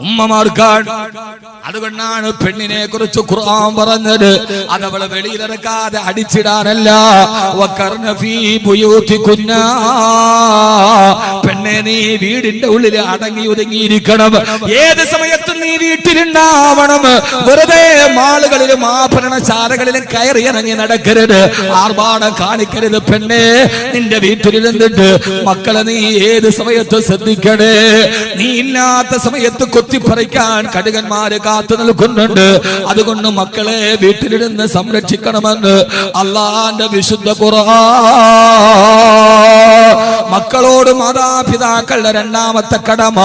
ഉമ്മമാർക്കാണ്. അതുകൊണ്ടാണ് പെണ്ണിനെ കുറിച്ച് ഖുർആൻ പറഞ്ഞത് അതവളെ വെളിയിലിറക്കാതെ അടിച്ചിടാനല്ല. വഖർന ഫീ ബുയൂതികുന്ന, പെണ്ണെ നീ വീടിന്റെ ഉള്ളിൽ അടങ്ങി ഒതുങ്ങിയിരിക്കണം. ഏത് സമയത്തും നീ വീട്ടിലുണ്ടാവണം. വെറുതെ മാളുകളിലും ആഭരണശാലകളിലും കയറി ഇറങ്ങി നടക്കരുത്, ആർഭാടം കാണിക്കരുത്. പെണ്ണെ നിന്റെ വീട്ടിലിരുന്നിട്ട് മക്കളെ നീ ഏത് സമയത്തും ശ്രദ്ധിക്കണേ. നീ ഇല്ലാത്ത സമയത്ത് കൊത്തിപ്പറിക്കാൻ കടുകന്മാര് കാത്തു നിൽക്കുന്നുണ്ട്. അതുകൊണ്ട് മക്കളെ വീട്ടിലിരുന്ന് സംരക്ഷിക്കണമെന്ന് അള്ളാന്റെ വിശുദ്ധ ഖുർആൻ. മക്കളോട് മാതാപിതാക്കളുടെ രണ്ടാമത്തെ കടമ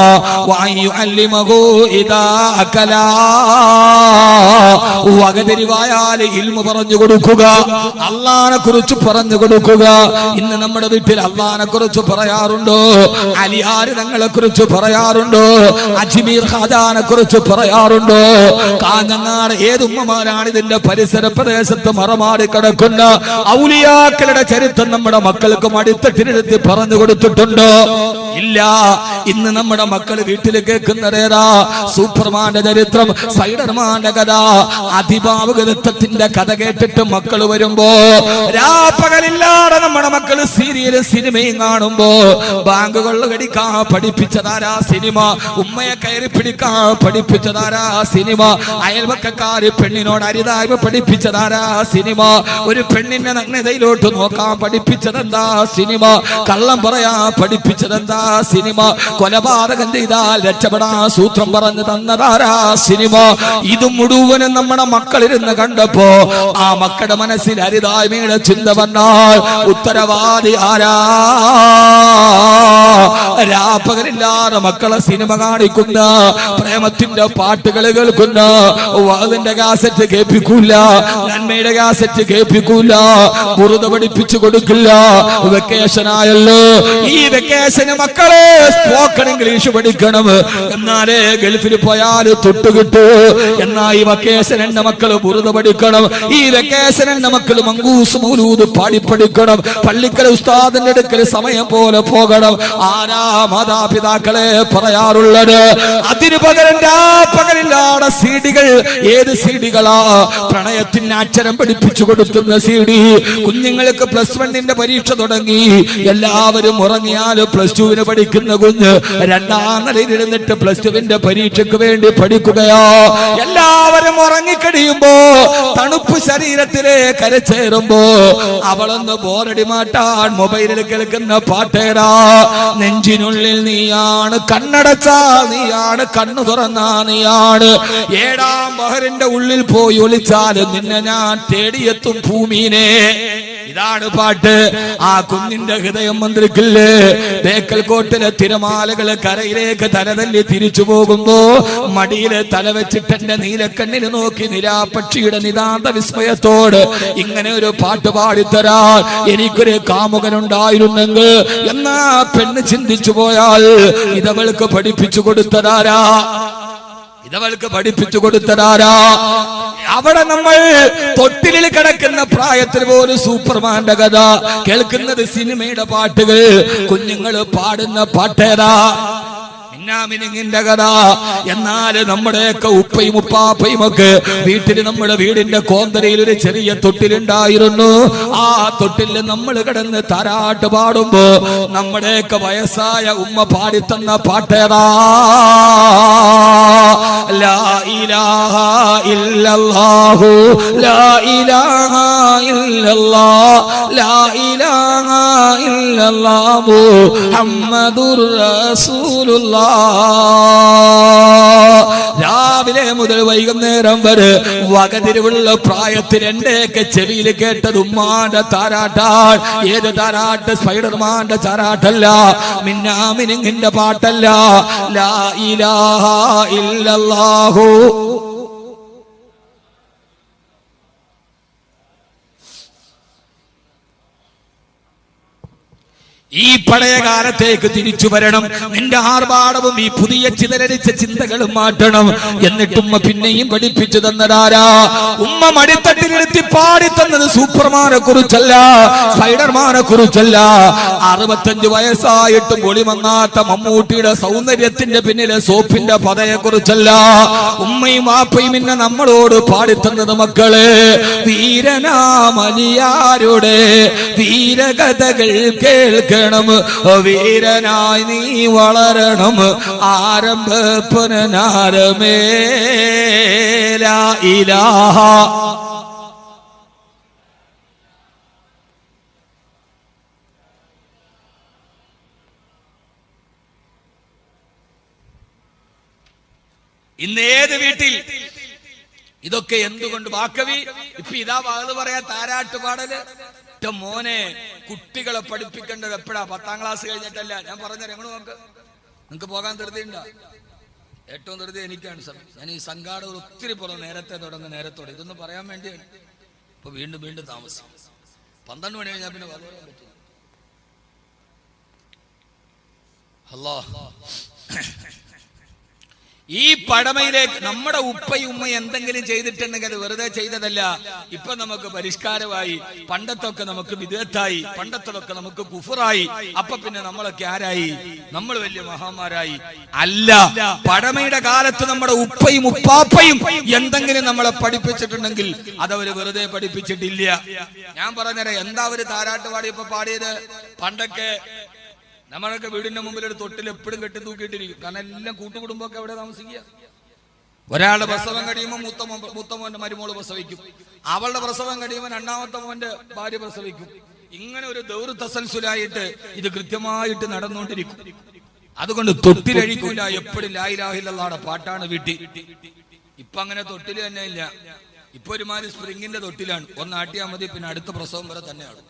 വകതിരിവായാൽ ഇൽമു പറഞ്ഞു കൊടുക്കുക, അള്ളാനെ കുറിച്ച് പറഞ്ഞു കൊടുക്കുക. ഇന്ന് നമ്മുടെ വീട്ടിൽ അള്ളാനെ കുറിച്ച് പറയാറുണ്ടോ? അലിയാര് തങ്ങളെ കുറിച്ച് പറയാറുണ്ടോ? അജ്മീർ ഖാജാനെ കുറിച്ച് പറയാറുണ്ടോ? കാഞ്ഞങ്ങാട് ഏതുമ്മമാരാണ് ഇതിന്റെ പരിസര പ്രദേശത്ത് മറമാടി കിടക്കുന്ന ഔലിയാക്കളുടെ ചരിത്രം നമ്മുടെ മക്കൾക്ക് അടിത്തട്ടിനെടുത്ത് പറഞ്ഞു കൊടുത്തിട്ടുണ്ടോ? ഇല്ല. ഇന്ന് നമ്മുടെ മക്കൾ വീട്ടിൽ കേൾക്കുന്നതേതാ? സൂപ്പർമാന്റെ ചരിത്രം, സ്പൈഡർമാന്റെ കഥ, അതിഭാവുകത്വത്തിന്റെ കഥ കേട്ടിട്ട് മക്കൾ വരുമ്പോ രാപ്പകലില്ലാതെ നമ്മുടെ മക്കൾ സീരിയലും സിനിമയും കാണുമ്പോ ബാങ്ക് കൊള്ളകടിക്കാൻ പഠിപ്പിച്ചതാരാ സിനിമ, ഉമ്മയെ കയറി പിടിക്കാൻ പഠിപ്പിച്ചതാരാ സിനിമ, അയൽവക്കക്കാര് പെണ്ണിനോട് അരിതായ്മ പഠിപ്പിച്ചതാരാ സിനിമ, ഒരു പെണ്ണിന്റെ നഗ്നതയിലോട്ട് നോക്കാൻ പഠിപ്പിച്ചതെന്താ സിനിമ, കള്ളം പറയാ പഠിപ്പിച്ചതെന്താ സിനിമ, കൊലപാതകം ചെയ്താൽ രക്ഷപ്പെടാൻ സൂത്രം പറഞ്ഞു തന്നതാരാ സിനിമ. ഇത് മുഴുവനും നമ്മുടെ മക്കളിരുന്ന് കണ്ടപ്പോ ആ മക്കളുടെ മനസ്സിൽ അരിതായ്മയുടെ ചിന്ത വന്നാൽ ഉത്തരവാദി ആരാ? രാപ്പകലില്ലാതെ മക്കളെ സിനിമ കാണിക്കുന്ന, പ്രേമത്തിന്റെ പാട്ടുകൾ കേൾക്കുന്ന, വാതിന്റെ കാസറ്റ് കേൾപ്പിക്കൂല, നന്മയുടെ കാസറ്റ് കേൾപ്പിക്കൂല, ബുറുദ പഠിപ്പിച്ചു കൊടുക്കില്ല. വെക്കേഷൻ ആയല്ലോ, ഈ വെക്കേഷന് മക്കളെ സ്പോക്കൺ ഇംഗ്ലീഷ് പഠിക്കണം, എന്നാലേ ഗൾഫിൽ പോയാൽ തൊട്ടുകിട്ടു. എന്നാ ഈ വെക്കേഷൻ എന്റെ മക്കൾ ബുറുദ പഠിക്കണം, ഈ വെക്കേഷൻ എന്റെ മക്കൾ മങ്കൂസ് മൗലൂദ് പാടിപ്പഠിക്കണം, പള്ളിക്കൽ ഉസ്താദിന്റെ അടുക്കൽ സമയം പോലെ പോകണം. ആരാ മാതാപിതാക്കളെ പറയാറുള്ളത്? അതിന് പകരം പകലില്ലാതെ സീഡികൾ. ഏത് സീഡികളാ? പ്രണയത്തിന് അക്ഷരം പഠിപ്പിച്ചു കൊടുക്കുന്ന സീഡി. കുഞ്ഞുങ്ങൾക്ക് +1 പരീക്ഷ തുടങ്ങി, എല്ലാവരും ഉറങ്ങിയാൽ +2 പഠിക്കുന്ന കുഞ്ഞ് രണ്ടാം നിലയിൽ ഇരുന്നിട്ട് +2 പരീക്ഷയ്ക്ക് വേണ്ടി പഠിക്കുകയോ? എല്ലാവരും ഉറങ്ങിക്കഴിയുമ്പോ തണുപ്പ് ശരീരത്തിലെ കരച്ചേറുമ്പോ അവളൊന്ന് ബോറടി മാറ്റാൻ മൊബൈലിൽ കേൾക്കുന്ന പാട്ടേരാ. നെഞ്ചിനുള്ളിൽ നീയാണ്, കണ്ണടച്ചാ നീയാണ്, കണ്ണു തുറന്നാ നീയാണ്, 7ാം ബഹറിന്റെ ഉള്ളിൽ പോയി ഒളിച്ചാൽ നിന്നെ ഞാൻ തേടിയെത്തും ഭൂമിനെ. ഇതാണ് പാട്ട്. ആ കുഞ്ഞിന്റെ ഹൃദയം മന്ത്രിക്കില്ലേ? ബേക്കൽ കോട്ടിലെ തിരമാലകള് കരയിലേക്ക് തലതല്ലി തിരിച്ചു പോകുമ്പോ മടിയില് തല വെച്ചിട്ട് എന്റെ നീലക്കണ്ണിന് നോക്കി നിരാപക്ഷിയുടെ നിതാന്ത വിസ്മയത്തോട് ഇങ്ങനെ ഒരു പാട്ട് പാടിത്തരാൻ എനിക്കൊരു കാമുകനുണ്ടായിരുന്നെങ്കിൽ എന്നാ പെണ്ണ് ചിന്തിച്ചു പോയാൽ ഇതവൾക്ക് പഠിപ്പിച്ചു കൊടുത്തതാരാ? ഇതവൾക്ക് പഠിപ്പിച്ചു കൊടുത്തതാരാ? അവിടെ നമ്മൾ തൊട്ടിലിൽ കിടക്കുന്ന പ്രായത്തിൽ പോലും സൂപ്പർമാന്റെ കഥ കേൾക്കുന്നത്, സിനിമയുടെ പാട്ടുകൾ, കുഞ്ഞുങ്ങൾ പാടുന്ന പാട്ടേതാ? മിന്നാമിനിങ്ങിന്റെ കഥ. എന്നാൽ നമ്മുടെയൊക്കെ ഉപ്പയും ഉപ്പാപ്പയും ഒക്കെ വീട്ടിൽ, നമ്മുടെ വീടിന്റെ കോന്തരയിൽ ഒരു ചെറിയ തൊട്ടിലുണ്ടായിരുന്നു. ആ തൊട്ടിൽ നമ്മൾ കിടന്ന് താരാട്ട് പാടുമ്പോ നമ്മുടെയൊക്കെ വയസ്സായ ഉമ്മ പാടിത്തന്ന പാട്ടേതാ? ലാ ഇലാഹ ഇല്ലല്ലാഹു ലാ ഇലാഹ ഇല്ലല്ലാഹ് ലാ ഇലാഹ ഇല്ലല്ലാഹു മുഹമ്മദുർ റസൂലുള്ളാഹ്. രാവിലെ മുതൽ വൈകുന്നേരം വരെ വകതിരിവുള്ള പ്രായത്തിൽ എന്റെയൊക്കെ ചെവിയിൽ കേട്ടത് ഉമ്മാന്റെ താരാട്ടാൻ. ഏത് താരാട്ട്? സ്പൈഡർമാന്റെ താരാട്ടല്ല, മിന്നാമിനിങ്ങിന്റെ പാട്ടല്ല. ലാ ഇലാഹ ഇല്ലല്ലാഹു. ഈ പഴയ കാലത്തേക്ക് തിരിച്ചു വരണം. നിന്റെ ആർഭാടവും ഈ പുതിയ ചിതലരിച്ച ചിന്തകളും മാറ്റണം. എന്നിട്ടുമ്മ പിന്നെയും പഠിപ്പിച്ചു തന്നതാരാ? ഉമ്മ മടിത്തട്ടിലിരുത്തി പാടിത്തന്നത് സൂപ്പർമാനെ കുറിച്ചല്ല, സ്പൈഡർമാനെ കുറിച്ചല്ല. 65 വയസ്സായിട്ടും ഒളിമങ്ങാത്ത മമ്മൂട്ടിയുടെ സൗന്ദര്യത്തിന്റെ പിന്നിലെ സോപ്പിന്റെ പതയെ കുറിച്ചല്ല. ഉമ്മയും വാപ്പയും ഇന്നെ നമ്മളോട് പാടിത്തന്നത് മക്കളെ വീരനാമലിയാരുടെ വീരകഥകൾ കേൾക്ക, വീരനായി നീ വളരണം. ആരംഭപ്പനാരമേ ലാ ഇലാഹ. ഇന്ന് ഏത് വീട്ടിൽ ഇതൊക്കെ എന്തുകൊണ്ട് വാക്കവി ഇപ്പൊ ഇതാ അത് പറയാ താരാട്ടുപാടല്. മോനെ കുട്ടികളെ പഠിപ്പിക്കേണ്ടത് എപ്പോഴാ? 10ാം ക്ലാസ് കഴിഞ്ഞിട്ടല്ല. ഞാൻ പറഞ്ഞ ഞങ്ങൾ നോക്ക്, നിങ്ങക്ക് പോകാൻ ധൃതിയുണ്ടോ? ഏറ്റവും ധൃതി എനിക്കാണ് സമയം. ഞാൻ ഈ സംഘാടകർ ഒത്തിരി പുറം നേരത്തെ തുടങ്ങും, നേരത്തോടെ ഇതൊന്നും പറയാൻ വേണ്ടിയാണ്. ഇപ്പൊ വീണ്ടും വീണ്ടും താമസിക്കും. 12 മണി കഴിഞ്ഞാൽ പിന്നെ പറയാൻ പറ്റും. അല്ലാഹ് ഈ പടമയിലേക്ക് നമ്മുടെ ഉപ്പയും ഉമ്മയും എന്തെങ്കിലും ചെയ്തിട്ടുണ്ടെങ്കിൽ അത് വെറുതെ ചെയ്തതല്ല. ഇപ്പൊ നമുക്ക് പരിഷ്കാരമായി. പണ്ടത്തൊക്കെ നമുക്ക് വിദഗ്ധായി, പണ്ടത്തതൊക്കെ നമുക്ക് കുഫറായി. അപ്പൊ പിന്നെ നമ്മളൊക്കെ ആരായി? നമ്മൾ വലിയ മഹാന്മാരായി. അല്ല, പടമയുടെ കാലത്ത് നമ്മുടെ ഉപ്പയും ഉപ്പാപ്പയും എന്തെങ്കിലും നമ്മളെ പഠിപ്പിച്ചിട്ടുണ്ടെങ്കിൽ അതവര് വെറുതെ പഠിപ്പിച്ചിട്ടില്ല. ഞാൻ പറഞ്ഞുതരാം എന്താ അവര് താരാട്ട് പാടിയപ്പോ പാടിയത്. പണ്ടൊക്കെ നമ്മളൊക്കെ വീടിന്റെ മുമ്പിൽ ഒരു തൊട്ടിൽ എപ്പോഴും കെട്ടി തൂക്കിയിട്ടിരിക്കും. കാരണം എല്ലാം കൂട്ടുകുടുംബമൊക്കെ അവിടെ താമസിക്കുക. ഒരാളുടെ പ്രസവം കഴിയുമ്പോൾ മൂത്തമോന്റെ മരുമോള് പ്രസവിക്കും. അവളുടെ പ്രസവം കഴിയുമ്പോൾ 2ാമത്തെ മോന്റെ ഭാര്യ പ്രസവിക്കും. ഇങ്ങനെ ഒരു ദൗർ തസൽസുലായിട്ട് ഇത് കൃത്യമായിട്ട് നടന്നുകൊണ്ടിരിക്കും. അതുകൊണ്ട് തൊട്ടിലഴിക്കൂല, എപ്പോഴും ലാ ഇലാഹ ഇല്ലല്ലാഹുടെ പാട്ടാണ് വീട്ടിൽ. ഇപ്പൊ അങ്ങനെ തൊട്ടില് തന്നെ ഇല്ല. ഇപ്പൊ ഒരുമാതിരി സ്പ്രിങ്ങിന്റെ തൊട്ടിലാണ്. ഒന്നാട്ടിയാൽ മതി, പിന്നെ അടുത്ത പ്രസവം വരെ തന്നെയാണ്.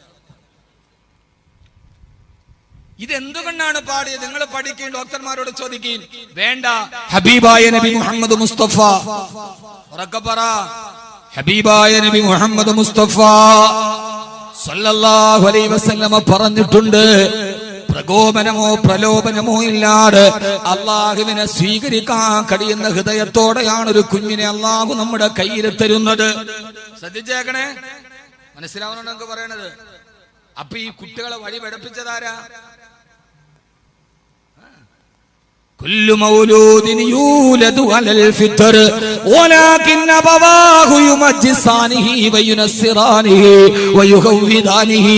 ഇതെന്തുകൊണ്ടാണ് പാടിയത്? നിങ്ങൾ പഠിക്കുകയും ഡോക്ടർമാരോട് ചോദിക്കുകയും വേണ്ട. ഹബീബായ നബി മുഹമ്മദ് മുസ്തഫ, ഉറക്കെ പറ, ഹബീബായ നബി മുഹമ്മദ് മുസ്തഫ സല്ലല്ലാഹു അലൈഹി വസല്ലമ പറഞ്ഞിട്ടുണ്ട്, പ്രകോപനമോ പ്രലോഭനമോ ഇല്ലാതെ അള്ളാഹുവിനെ സ്വീകരിക്കാൻ കഴിയുന്ന ഹൃദയത്തോടെയാണ് ഒരു കുഞ്ഞിനെ അള്ളാഹു നമ്മുടെ കയ്യിൽ തരുന്നത്. ശ്രദ്ധിച്ചേക്കണേ, മനസ്സിലാവുന്നുണ്ടോ നമുക്ക് പറയണത്? അപ്പൊ ഈ കുട്ടികളെ വഴി പഠിപ്പിച്ചതാരാ? കുല്ലു മൗലൂദിൻ യൂലദു അലൽ ഫിത്ർ വലാകിൻ അബവാഹു യുമജ്ജിസാനിഹി വയുനസ്സിറാനിഹി വയുഹവ്വിദാനിഹി.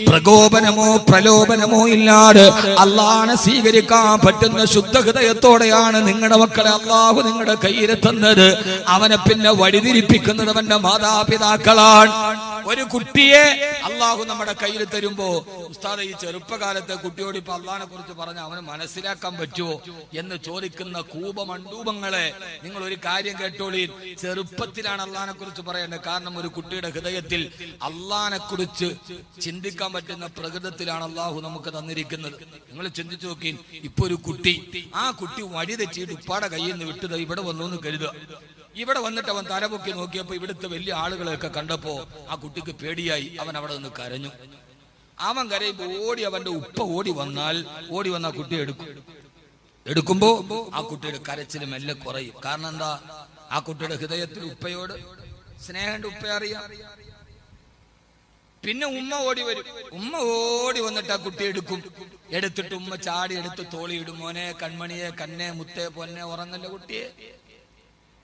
പ്രകോപനമോ പ്രലോഭനമോ ഇല്ലാതെ അള്ളാഹനെ സ്വീകരിക്കാൻ പറ്റുന്ന ശുദ്ധ ഹൃദയത്തോടെയാണ് നിങ്ങളുടെ മക്കളെ അള്ളാഹു നിങ്ങളുടെ കയ്യിൽ തന്നത്. അവനെ പിന്നെ വഴിതിരിപ്പിക്കുന്നത് അവന്റെ മാതാപിതാക്കളാണ്. ഒരു കുട്ടിയെ അള്ളാഹു നമ്മുടെ കയ്യിൽ തരുമ്പോ ഉസ്താദ് ഈ ചെറുപ്പകാലത്തെ കുട്ടിയോട് ഇപ്പൊ അള്ളാഹിനെ കുറിച്ച് പറഞ്ഞ അവന് മനസ്സിലാക്കാൻ പറ്റുമോ എന്ന് ചോദിക്കുന്ന കൂപമണ്ടൂപങ്ങളെ നിങ്ങൾ ഒരു കാര്യം കേട്ടോളി. ചെറുപ്പത്തിലാണ് അള്ളാഹിനെ കുറിച്ച് പറയേണ്ടത്. കാരണം ഒരു കുട്ടിയുടെ ഹൃദയത്തിൽ അള്ളാഹിനെ കുറിച്ച് ചിന്തിക്കാൻ പറ്റുന്ന പ്രകൃതത്തിലാണ് അള്ളാഹു നമുക്ക് തന്നിരിക്കുന്നത്. നിങ്ങൾ ചിന്തിച്ചു നോക്കി, ഇപ്പൊ ഒരു കുട്ടി, ആ കുട്ടി വഴി തെറ്റിയിട്ട് ഉപ്പാടെ കയ്യിൽ നിന്ന് വിട്ടത് ഇവിടെ വന്നു എന്ന് കരുതുക. ഇവിടെ വന്നിട്ട് അവൻ തലപൊക്കി നോക്കിയപ്പോ ഇവിടുത്തെ വലിയ ആളുകളെയൊക്കെ കണ്ടപ്പോ ആ കുട്ടിക്ക് പേടിയായി. അവൻ അവിടെ നിന്ന് കരഞ്ഞു. അവൻ കരയുമ്പോ അവന്റെ ഉപ്പ ഓടി വന്നാൽ ആ കുട്ടിയെ എടുക്കുമ്പോ ആ കുട്ടിയുടെ കരച്ചിൽ മെല്ലെ കുറയും. കാരണം എന്താ? ആ കുട്ടിയുടെ ഹൃദയത്തിൽ ഉപ്പയോട് സ്നേഹമുണ്ട്, ഉപ്പ അറിയാം. പിന്നെ ഉമ്മ ഓടി വരും. ഉമ്മ ഓടി വന്നിട്ട് ആ കുട്ടി എടുത്തിട്ട് ഉമ്മ ചാടി എടുത്ത് തോളിയിടും. മോനെ, കൺമണിയെ, കന്നെ, മുത്തേ, പൊന്നെ, ഉറങ്ങല്ല കുട്ടിയെ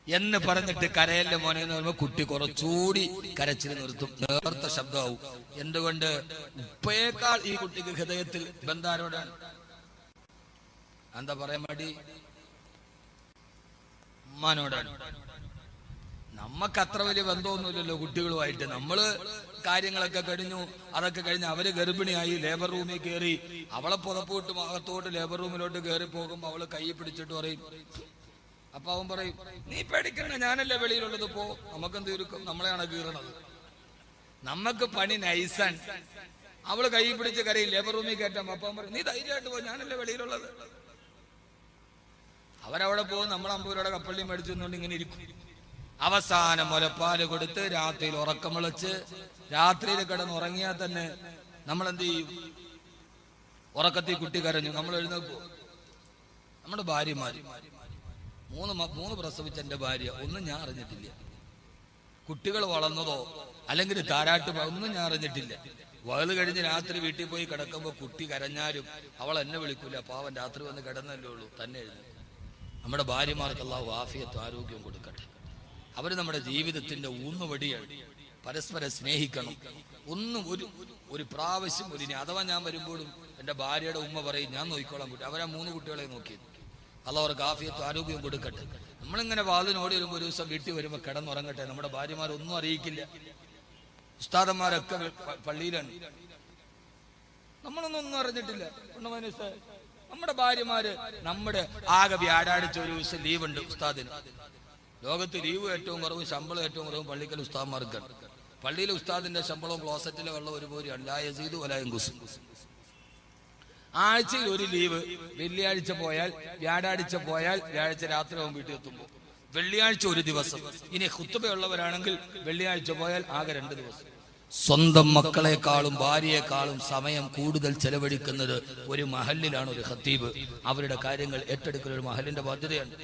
എന്ന് പറഞ്ഞിട്ട് കരയല്ല മോനെ എന്ന് പറയുമ്പോ കുട്ടി കുറച്ചുകൂടി കരച്ചിൽ നിർത്തും, നേർത്ത ശബ്ദമാവും. എന്തുകൊണ്ട്? ഉപ്പയേക്കാൾ ഈ കുട്ടിക്ക് ഹൃദയത്തിൽ ബന്ധാരോടാണ്. എന്താ പറയാൻ മടി? ഉമ്മാനോടാണ്. നമ്മക്ക് അത്ര വലിയ ബന്ധമൊന്നുമില്ലല്ലോ കുട്ടികളുമായിട്ട്. നമ്മള് കാര്യങ്ങളൊക്കെ കഴിഞ്ഞു, അതൊക്കെ കഴിഞ്ഞ് അവര് ഗർഭിണിയായി ലേബർ റൂമിൽ കയറി, അവളെ പുറപ്പോട്ട് അകത്തോട്ട് ലേബർ റൂമിലോട്ട് കയറി പോകുമ്പോ അവള് കൈ പിടിച്ചിട്ട് പറയും. അപ്പൊ അവൻ പറയും, നീ പേടിക്കണ്ട, ഞാനല്ലേ വെളിയിലുള്ളത്, പോ, നമുക്കെന്ത് ഇരിക്കും, നമ്മളെയാണ് കീറണത്, നമ്മക്ക് പണി നൈസാൻ. അവള് കൈ പിടിച്ച് കരയും, ലേബർ റൂമിൽ കയറ്റാം. അപ്പൊ അവൻ പറയും, നീ ധൈര്യമായിട്ട് പോ, ഞാനല്ലേ വെളിയിലുള്ളത്. അവരവിടെ പോകും, നമ്മൾ 50 രൂപയുടെ കപ്പള്ളി മേടിച്ചുകൊണ്ട് ഇങ്ങനെ ഇരിക്കും. അവസാനം മുലപ്പാല് കൊടുത്ത് രാത്രിയിൽ ഉറക്കം വിളിച്ച് രാത്രിയിൽ കിടന്ന് ഉറങ്ങിയാൽ തന്നെ നമ്മളെന്ത് ചെയ്യും? ഉറക്കത്തിൽ കുട്ടി കരഞ്ഞു, നമ്മൾ എഴുന്നേൽക്കോ? നമ്മുടെ ഭാര്യമാര് മൂന്ന് പ്രസവിച്ച എൻ്റെ ഭാര്യ, ഒന്നും ഞാൻ അറിഞ്ഞിട്ടില്ല. കുട്ടികൾ വളർന്നതോ അല്ലെങ്കിൽ താരാട്ട് ഒന്നും ഞാൻ അറിഞ്ഞിട്ടില്ല. വകല് കഴിഞ്ഞ് രാത്രി വീട്ടിൽ പോയി കിടക്കുമ്പോൾ കുട്ടി കരഞ്ഞാലും അവൾ എന്നെ വിളിക്കൂല. പാവൻ രാത്രി വന്ന് കിടന്നല്ലേ ഉള്ളൂ, തന്നെ എഴുന്നേൽക്കും. നമ്മുടെ ഭാര്യമാർക്ക് അല്ലാഹു ആഫിയത്തും ആരോഗ്യവും കൊടുക്കട്ടെ. അവർ നമ്മുടെ ജീവിതത്തിന്റെ ഊന്നുവടിയാണ്. പരസ്പരം സ്നേഹിക്കണം. ഒന്നും ഒരു പ്രാവശ്യം അഥവാ ഞാൻ വരുമ്പോഴും എൻ്റെ ഭാര്യയുടെ ഉമ്മ പറയും ഞാൻ നോക്കിക്കോളാൻ കുട്ടി. അവരാ 3 കുട്ടികളെ നോക്കിയത്. അല്ലാഹു അവർക്ക് ആഫിയത്തും ആരോഗ്യവും കൊടുക്കട്ടെ. നമ്മളിങ്ങനെ വാതിനോടി വരുമ്പോൾ ഒരു ദിവസം വീട്ടിൽ വരുമ്പോൾ കിടന്നുറങ്ങട്ടെ. നമ്മുടെ ഭാര്യമാരൊന്നും അറിയിക്കില്ല. ഉസ്താദന്മാരൊക്കെ പള്ളിയിലാണ്, നമ്മളൊന്നും അറിഞ്ഞിട്ടില്ല. നമ്മുടെ ഭാര്യമാര് നമ്മുടെ ആകെ വ്യാഴാഴ്ച ഒരു ദിവസം ലീവ് ഉണ്ട് ഉസ്താദിന്. ലോകത്ത് ലീവ് ഏറ്റവും കുറവും ശമ്പളം ഏറ്റവും കുറവും പള്ളിക്കൽ ഉസ്താദ്മാർക്കാണ്. പള്ളിയിലെ ഉസ്താദിന്റെ ശമ്പളവും ക്ലോസറ്റിലെ വെള്ളം ഒരുപോലെയാണ്. ലായസീദ് വലായങ്കുസ്. ആഴ്ചയിൽ ഒരു ലീവ്. വെള്ളിയാഴ്ച പോയാൽ, വ്യാഴാഴ്ച പോയാൽ വ്യാഴാഴ്ച രാത്രി ആവും വീട്ടിൽ എത്തുമ്പോൾ. വെള്ളിയാഴ്ച ഒരു ദിവസം. ഇനി ഖുത്ബയുള്ളവരാണെങ്കിൽ വെള്ളിയാഴ്ച പോയാൽ ആകെ 2 ദിവസം. സ്വന്തം മക്കളെക്കാളും ഭാര്യയെക്കാളും സമയം കൂടുതൽ ചെലവഴിക്കുന്നത് ഒരു മഹല്ലിലാണ് ഒരു ഖത്തീബ്. അവരുടെ കാര്യങ്ങൾ ഏറ്റെടുക്കുന്ന ഒരു മഹലിന്റെ ബാധ്യതയാണ്.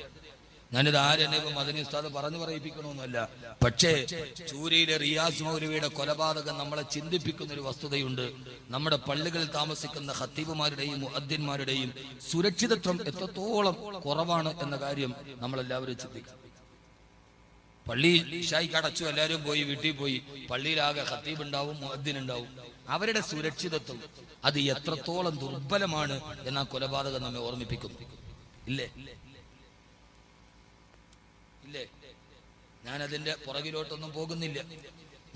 ഞാനിത് ആരെന്നെ ഇപ്പം മദനി ഉസ്താദ് പറഞ്ഞു പറയിപ്പിക്കണമെന്നല്ല. പക്ഷേ ചൂരയിലെ റിയാസ് മൗലവിയുടെ കൊലപാതകം നമ്മളെ ചിന്തിപ്പിക്കുന്ന ഒരു വസ്തുതയുണ്ട്. നമ്മുടെ പള്ളികളിൽ താമസിക്കുന്ന ഖത്തീബുമാരുടെയും മുഅദ്ദിന്മാരുടെയും സുരക്ഷിതത്വം എത്രത്തോളം കുറവാണ് എന്ന കാര്യം നമ്മളെല്ലാവരും ചിന്തിക്കണം. പള്ളി ഇശായിക്ക് അടച്ചു, എല്ലാവരും പോയി വീട്ടിൽ പോയി. പള്ളിയിലാകെ ഖത്തീബ് ഉണ്ടാവും, മുഅദ്ദിൻ ഉണ്ടാവും. അവരുടെ സുരക്ഷിതത്വം അത് എത്രത്തോളം ദുർബലമാണ് എന്ന കൊലപാതകം നമ്മെ ഓർമ്മിപ്പിക്കുന്നു. ഇല്ലേ? ഞാനതിന്റെ പുറകിലോട്ടൊന്നും പോകുന്നില്ല.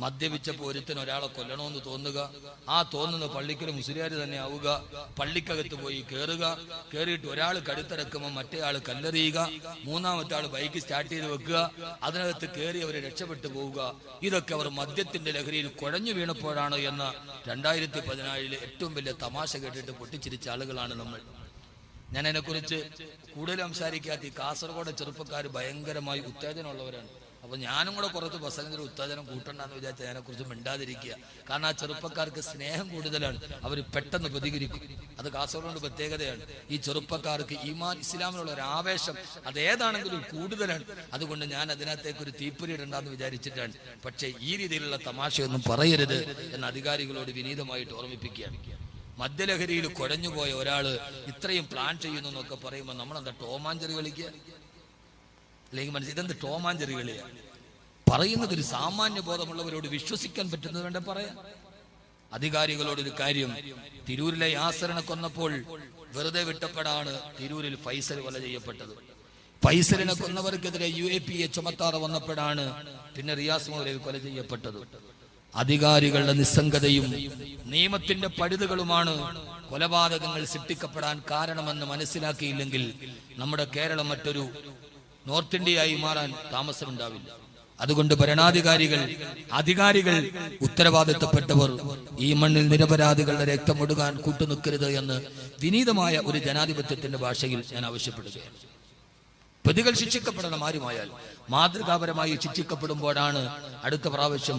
മദ്യപിച്ചപ്പോൾ ഒരുത്തിന് ഒരാളെ കൊല്ലണമെന്ന് തോന്നുക, ആ തോന്നുന്ന പള്ളിക്കൽ മുസ്ലിയാർ തന്നെ ആവുക, പള്ളിക്കകത്ത് പോയി കയറിയിട്ട് ഒരാൾ കടുത്തിറക്കുമ്പോൾ മറ്റേ ആൾ കല്ലെറിയുക, മൂന്നാമത്തെ ആൾ ബൈക്ക് സ്റ്റാർട്ട് ചെയ്ത് വെക്കുക, അതിനകത്ത് കയറി അവർ രക്ഷപ്പെട്ടു പോവുക. ഇതൊക്കെ അവർ മദ്യത്തിന്റെ ലഹരിയിൽ കുഴഞ്ഞു വീണപ്പോഴാണ് എന്ന 2014 ഏറ്റവും വലിയ തമാശ കേട്ടിട്ട് പൊട്ടിച്ചിരിച്ച ആളുകളാണ് നമ്മൾ. ഞാൻ അതിനെക്കുറിച്ച് കൂടുതൽ സംസാരിക്കാത്ത ഈ കാസർഗോഡ് ചെറുപ്പക്കാർ ഭയങ്കരമായി ഉത്തേജനമുള്ളവരാണ്. അപ്പൊ ഞാനും കൂടെ പുറത്ത് ബസ്സെങ്കിലും ഉത്തേജനം കൂട്ടണ്ടെന്ന് വിചാരിച്ചാൽ അതിനെക്കുറിച്ച് മിണ്ടാതിരിക്കുക. കാരണം ആ ചെറുപ്പക്കാർക്ക് സ്നേഹം കൂടുതലാണ്, അവർ പെട്ടെന്ന് പ്രതികരിക്കും. അത് കാസർഗോഡ് പ്രത്യേകതയാണ്. ഈ ചെറുപ്പക്കാർക്ക് ഈമാൻ ഇസ്ലാമിനുള്ള ഒരു ആവേശം അതേതാണെങ്കിലും കൂടുതലാണ്. അതുകൊണ്ട് ഞാൻ അതിനകത്തേക്ക് ഒരു തീപ്പൊരി ഇടണ്ടെന്ന് വിചാരിച്ചിട്ടാണ്. പക്ഷേ ഈ രീതിയിലുള്ള തമാശയൊന്നും പറയരുത് എന്ന് അധികാരികളോട് വിനീതമായിട്ട് ഓർമ്മിപ്പിക്കുകയാണ്. മദ്യലഹരിയിൽ കുഴഞ്ഞുപോയ ഒരാള് ഇത്രയും പ്ലാൻ ചെയ്യുന്നു എന്നൊക്കെ പറയുമ്പോൾ നമ്മളെന്താ ടോമാഞ്ചെറി കളിക്കുക? അല്ലെങ്കിൽ മനസ്സിൽ ഇതെന്ത് ടോമാഞ്ചെറി കളിയാ? പറയുന്നത് ഒരു സാമാന്യ ബോധമുള്ളവരോട് വിശ്വസിക്കാൻ പറ്റുന്നത് വേണ്ട പറയാം. അധികാരികളോടൊരു കാര്യം, തിരൂരിലെ യാസറിനെ കൊന്നപ്പോൾ വെറുതെ വിട്ടപ്പെടാണ് തിരൂരിൽ ഫൈസൽ കൊല ചെയ്യപ്പെട്ടത്. ഫൈസലിനെ കൊന്നവർക്കെതിരെ UAPA ചുമത്താതെ വന്നപ്പോഴാണ് പിന്നെ റിയാസ് മൗലവി കൊല ചെയ്യപ്പെട്ടത്. അധികാരികളുടെ നിസ്സംഗതയും നിയമത്തിന്റെ പഴുതുകളുമാണ് കൊലപാതകങ്ങൾ സൃഷ്ടിക്കപ്പെടാൻ കാരണമെന്ന് മനസ്സിലാക്കിയില്ലെങ്കിൽ നമ്മുടെ കേരളം മറ്റൊരു നോർത്ത് ഇന്ത്യയായി മാറാൻ താമസമുണ്ടാവില്ല. അതുകൊണ്ട് അധികാരികൾ ഉത്തരവാദിത്തപ്പെട്ടവർ ഈ മണ്ണിൽ നിരപരാധികളുടെ രക്തമൊടുകാൻ കൂട്ടുനിൽക്കരുത് എന്ന് വിനീതമായ ഒരു ജനാധിപത്യത്തിന്റെ ഭാഷയിൽ ഞാൻ ആവശ്യപ്പെടുകയാണ്. പ്രതികൾ ശിക്ഷിക്കപ്പെടണം. ആരുമായാൽ മാതൃകാപരമായി ശിക്ഷിക്കപ്പെടുമ്പോഴാണ് അടുത്ത പ്രാവശ്യം